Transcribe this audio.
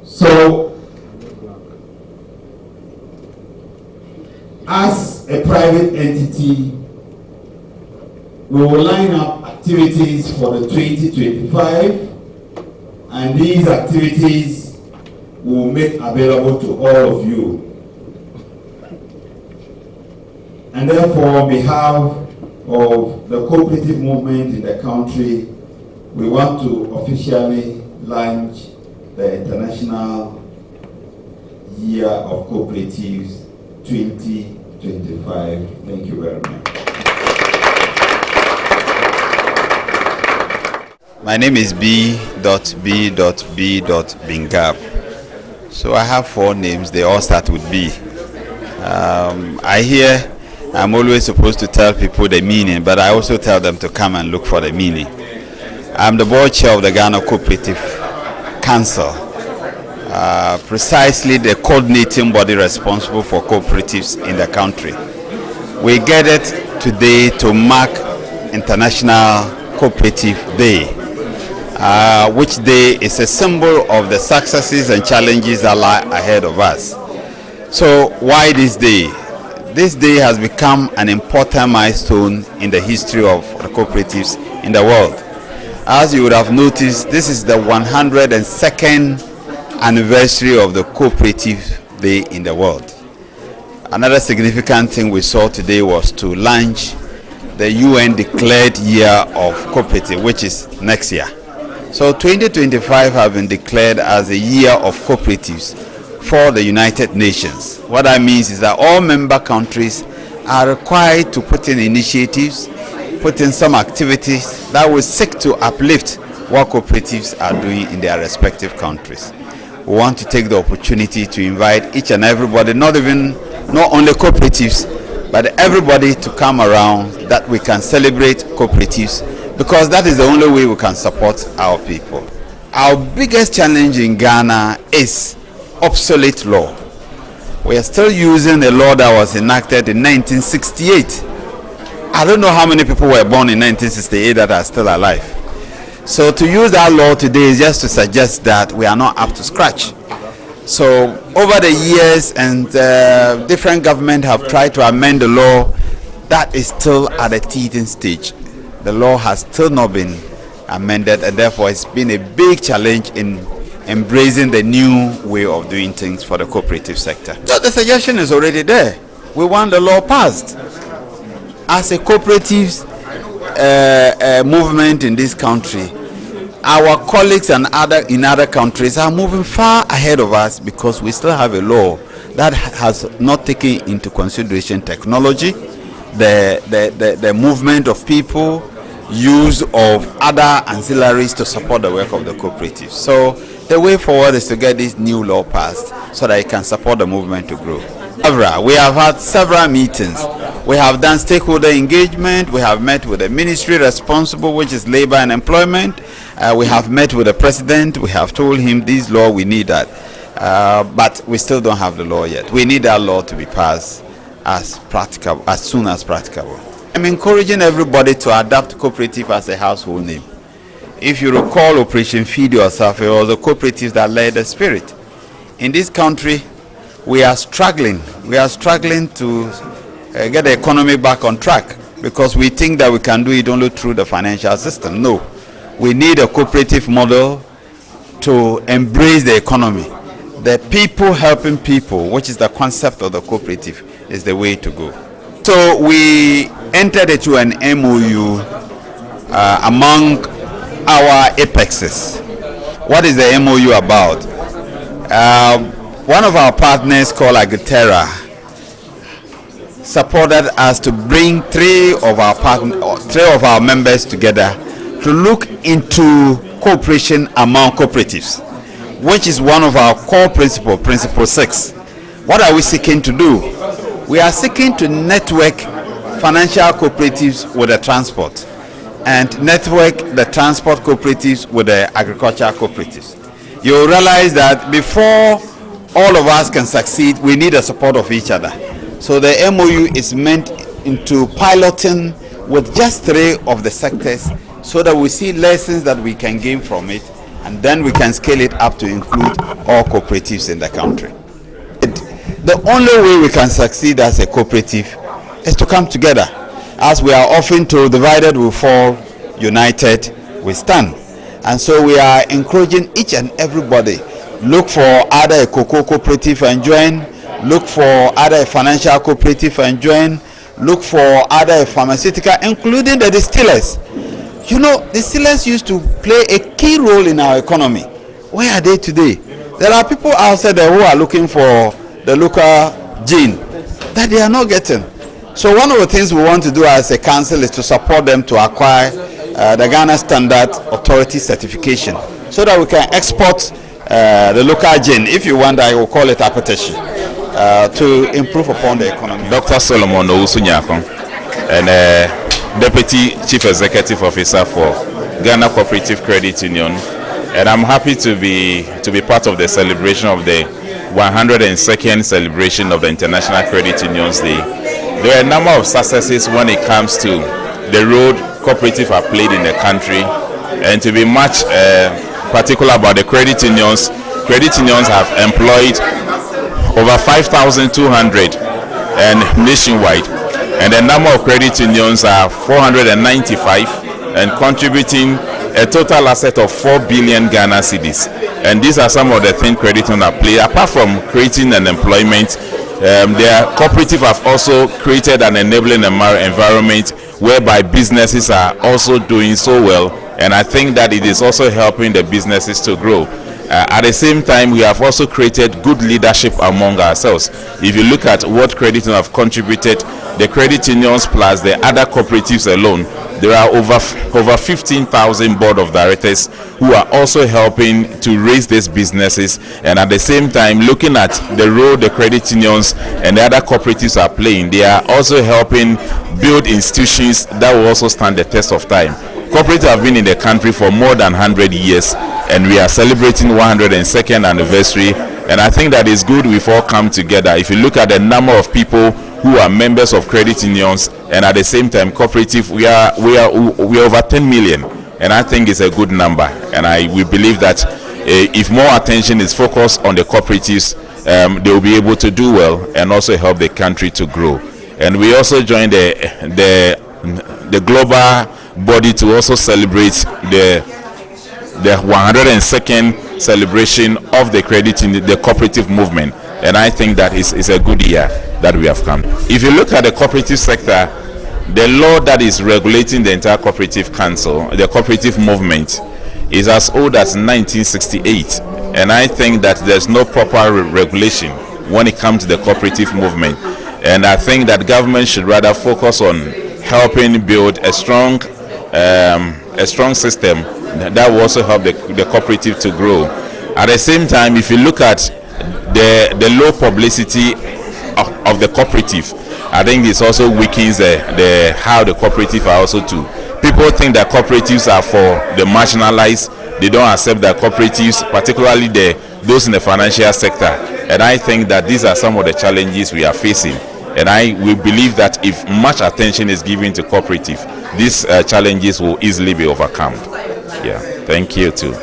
So, as a private entity, we will line up activities for the 2025, and these activities will make available to all of you. And therefore, on behalf of the cooperative movement in the country, we want to officially launch the International Year of Cooperatives 2025. Thank you very much. My name is B.B.B.Bingab. So I have 4 names, they all start with B. I'm always supposed to tell people the meaning, but I also tell them to come and look for the meaning. I'm the board chair of the Ghana Cooperative Council, precisely the coordinating body responsible for cooperatives in the country. We gathered today to mark International Cooperative Day, which day is a symbol of the successes and challenges that lie ahead of us. So why this day? This day has become an important milestone in the history of the cooperatives in the world. As you would have noticed, this is the 102nd anniversary of the Cooperative Day in the world. Another significant thing we saw today was to launch the UN declared year of cooperative, which is next year. So 2025 has been declared as a year of cooperatives for the United Nations. What that means is that all member countries are required to put in initiatives, put in some activities that will seek to uplift what cooperatives are doing in their respective countries. We want to take the opportunity to invite each and everybody, not only cooperatives, but everybody to come around, that we can celebrate cooperatives, because that is the only way we can support our people. Our biggest challenge in Ghana is obsolete law. We are still using a law that was enacted in 1968. I don't know how many people were born in 1968 that are still alive. So to use that law today is just to suggest that we are not up to scratch. So over the years, and different governments have tried to amend the law, that is still at the teething stage. The law has still not been amended, and therefore it's been a big challenge in embracing the new way of doing things for the cooperative sector. So the suggestion is already there. We want the law passed. As a cooperative movement in this country, our colleagues in other countries are moving far ahead of us, because we still have a law that has not taken into consideration technology, the movement of people, use of other ancillaries to support the work of the cooperatives. So the way forward is to get this new law passed so that it can support the movement to grow. We have had several meetings. We have done stakeholder engagement. We have met with the ministry responsible, which is labor and employment. We have met with the president. We have told him this law, we need that. But we still don't have the law yet. We need that law to be passed as soon as practicable. I'm encouraging everybody to adopt cooperative as a household name. If you recall Operation Feed Yourself, it was the cooperatives that led the spirit. In this country, we are struggling. We are struggling to get the economy back on track, because we think that we can do it only through the financial system. No, we need a cooperative model to embrace the economy. The people helping people, which is the concept of the cooperative, is the way to go. So we entered into an MOU among our apexes. What is the MOU about? One of our partners called Agritera supported us to bring three of our members together to look into cooperation among cooperatives, which is one of our core principle 6. What are we seeking to do? We are seeking to network financial cooperatives with the transport, and network the transport cooperatives with the agricultural cooperatives. You'll realize that before all of us can succeed, we need the support of each other. So the MOU is meant into piloting with just 3 of the sectors, so that we see lessons that we can gain from it, and then we can scale it up to include all cooperatives in the country. The only way we can succeed as a cooperative is to come together. As we are often told, divided we fall, united we stand. And so we are encouraging each and everybody, look for either a cocoa cooperative and join, look for either a financial cooperative and join, look for either a pharmaceutical, including the distillers. You know, distillers used to play a key role in our economy. Where are they today? There are people outside there who are looking for the local gin that they are not getting. So one of the things we want to do as a council is to support them to acquire the Ghana Standard Authority certification so that we can export the local gin, if you want, I will call it appetition, to improve upon the economy. Dr. Solomon Owusu-Nyakon, and Deputy Chief Executive Officer for Ghana Cooperative Credit Union, and I'm happy to be part of the celebration of the 102nd celebration of the International Credit Unions Day. There are a number of successes when it comes to the role cooperative have played in the country, and to be much particular about the credit unions have employed over 5,200 and nationwide, and the number of credit unions are 495 and contributing a total asset of 4 billion Ghana cedis. And these are some of the things credit unions have played. Apart from creating an employment, their cooperative have also created an enabling environment whereby businesses are also doing so well, and I think that it is also helping the businesses to grow. At the same time, we have also created good leadership among ourselves. If you look at what credit unions have contributed, the credit unions plus the other cooperatives alone, there are over 15,000 board of directors who are also helping to raise these businesses, and at the same time, looking at the role the credit unions and the other cooperatives are playing, they are also helping build institutions that will also stand the test of time. Cooperatives have been in the country for more than 100 years, and we are celebrating 102nd anniversary, and I think that is good we've all come together. If you look at the number of people who are members of credit unions and at the same time cooperative, we are over 10 million, and I think it's a good number, and we believe that if more attention is focused on the cooperatives, they will be able to do well and also help the country to grow. And we also joined the global body to also celebrate the 102nd celebration of the credit in the cooperative movement, and I think that is a good year that we have come. If you look at the cooperative sector, the law that is regulating the entire cooperative council, the cooperative movement, is as old as 1968, and I think that there's no proper regulation when it comes to the cooperative movement, and I think that government should rather focus on helping build a strong system that will also help the cooperative to grow. At the same time, if you look at the low publicity of the cooperative, I think this also weakens how the cooperative are also too. People think that cooperatives are for the marginalized. They don't accept that cooperatives, particularly those in the financial sector. And I think that these are some of the challenges we are facing. And we believe that if much attention is given to cooperative, these challenges will easily be overcome. Yeah, thank you too.